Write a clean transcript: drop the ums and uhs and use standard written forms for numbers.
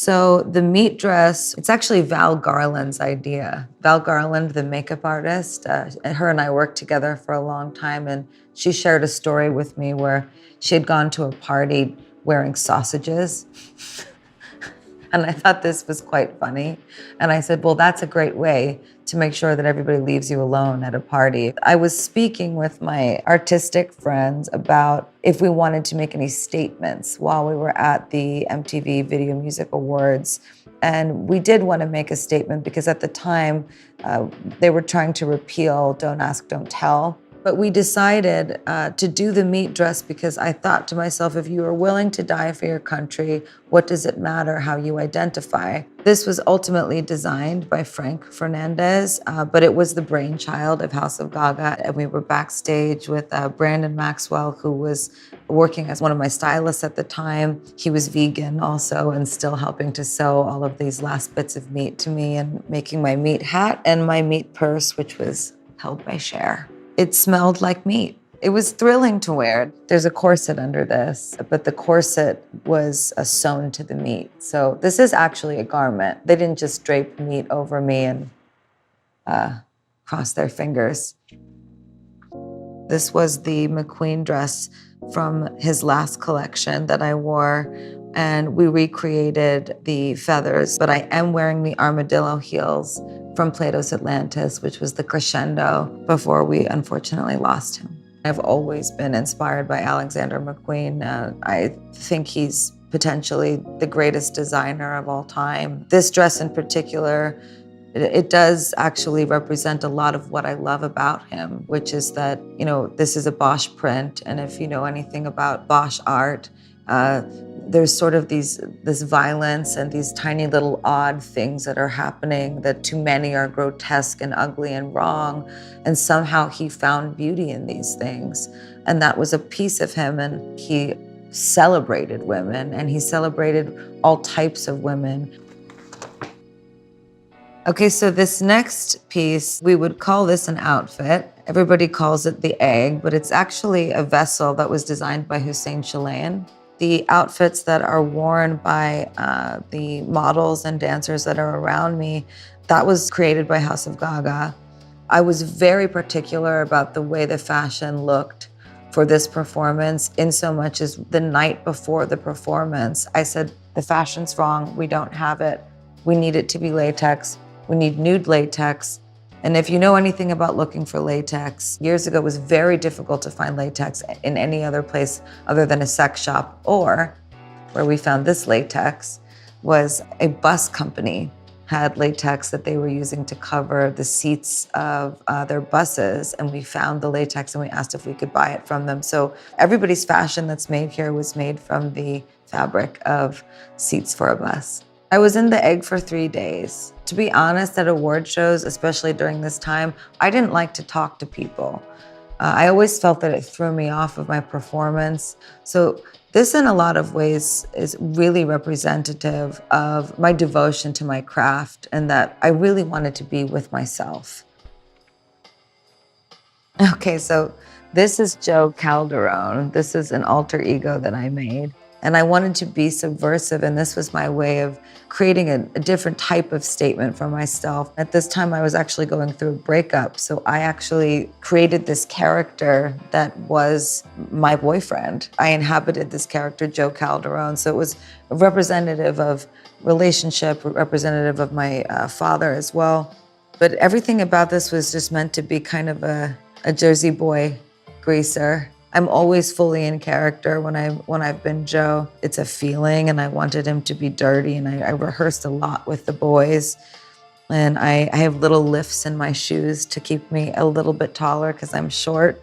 So the meat dress, it's actually Val Garland's idea. Val Garland, the makeup artist, and her and I worked together for a long time, and she shared a story with me where she had gone to a party wearing sausages. And I thought this was quite funny. And I said, well, that's a great way to make sure that everybody leaves you alone at a party. I was speaking with my artistic friends about if we wanted to make any statements while we were at the MTV Video Music Awards. And we did want to make a statement because at the time, they were trying to repeal Don't Ask, Don't Tell. But we decided to do the meat dress because I thought to myself, if you are willing to die for your country, what does it matter how you identify? This was ultimately designed by Frank Fernandez, but it was the brainchild of House of Gaga. And we were backstage with Brandon Maxwell, who was working as one of my stylists at the time. He was vegan also and still helping to sew all of these last bits of meat to me and making my meat hat and my meat purse, which was held by Cher. It smelled like meat. It was thrilling to wear. There's a corset under this, but the corset was sewn to the meat. So this is actually a garment. They didn't just drape meat over me and cross their fingers. This was the McQueen dress from his last collection that I wore, and we recreated the feathers, but I am wearing the armadillo heels from Plato's Atlantis, which was the crescendo before we unfortunately lost him. I've always been inspired by Alexander McQueen. I think he's potentially the greatest designer of all time. This dress in particular, it does actually represent a lot of what I love about him, which is that, you know, this is a Bosch print, and if you know anything about Bosch art, there's sort of this violence and these tiny little odd things that are happening that to many are grotesque and ugly and wrong. And somehow he found beauty in these things. And that was a piece of him. And he celebrated women and he celebrated all types of women. Okay, so this next piece, we would call this an outfit. Everybody calls it the egg, but it's actually a vessel that was designed by Hussein Chalayan. The outfits that are worn by the models and dancers that are around me, that was created by House of Gaga. I was very particular about the way the fashion looked for this performance, in so much as the night before the performance, I said, the fashion's wrong, we don't have it. We need it to be latex. We need nude latex. And if you know anything about looking for latex, years ago it was very difficult to find latex in any other place other than a sex shop, or where we found this latex was a bus company had latex that they were using to cover the seats of their buses. And we found the latex and we asked if we could buy it from them. So everybody's fashion that's made here was made from the fabric of seats for a bus. I was in the egg for 3 days. To be honest, at award shows, especially during this time, I didn't like to talk to people. I always felt that it threw me off of my performance. So this, in a lot of ways, is really representative of my devotion to my craft and that I really wanted to be with myself. Okay, so this is Joe Calderone. This is an alter ego that I made. And I wanted to be subversive, and this was my way of creating a different type of statement for myself. At this time, I was actually going through a breakup, so I actually created this character that was my boyfriend. I inhabited this character, Joe Calderone, so it was representative of relationship, representative of my father as well. But everything about this was just meant to be kind of a Jersey boy greaser. I'm always fully in character when I've been Joe. It's a feeling, and I wanted him to be dirty, and I rehearsed a lot with the boys. And I have little lifts in my shoes to keep me a little bit taller because I'm short.